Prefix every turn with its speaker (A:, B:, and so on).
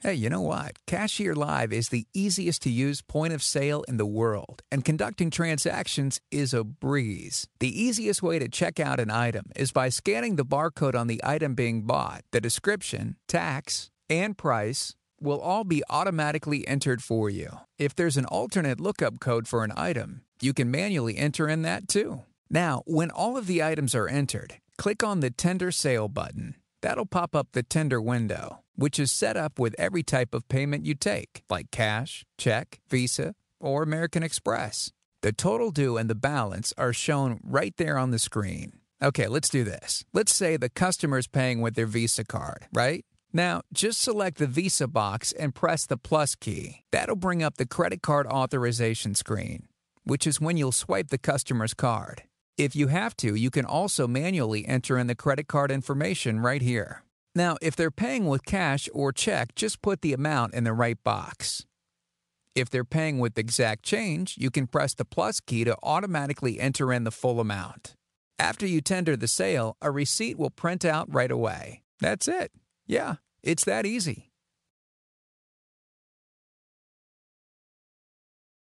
A: Hey, you know what? Cashier Live is the easiest to use point of sale in the world, and conducting transactions is a breeze. The easiest way to check out an item is by scanning the barcode on the item being bought. The description, tax, and price will all be automatically entered for you. If there's an alternate lookup code for an item, you can manually enter in that too. Now, when all of the items are entered, click on the Tender Sale button. That'll pop up the tender window, which is set up with every type of payment you take, like cash, check, Visa, or American Express. The total due and the balance are shown right there on the screen. Okay, let's do this. Let's say the customer's paying with their Visa card, right? Now, just select the Visa box and press the plus key. That'll bring up the credit card authorization screen, which is when you'll swipe the customer's card. If you have to, you can also manually enter in the credit card information right here. Now, if they're paying with cash or check, just put the amount in the right box. If they're paying with exact change, you can press the plus key to automatically enter in the full amount. After you tender the sale, a receipt will print out right away. That's it. Yeah, it's that easy.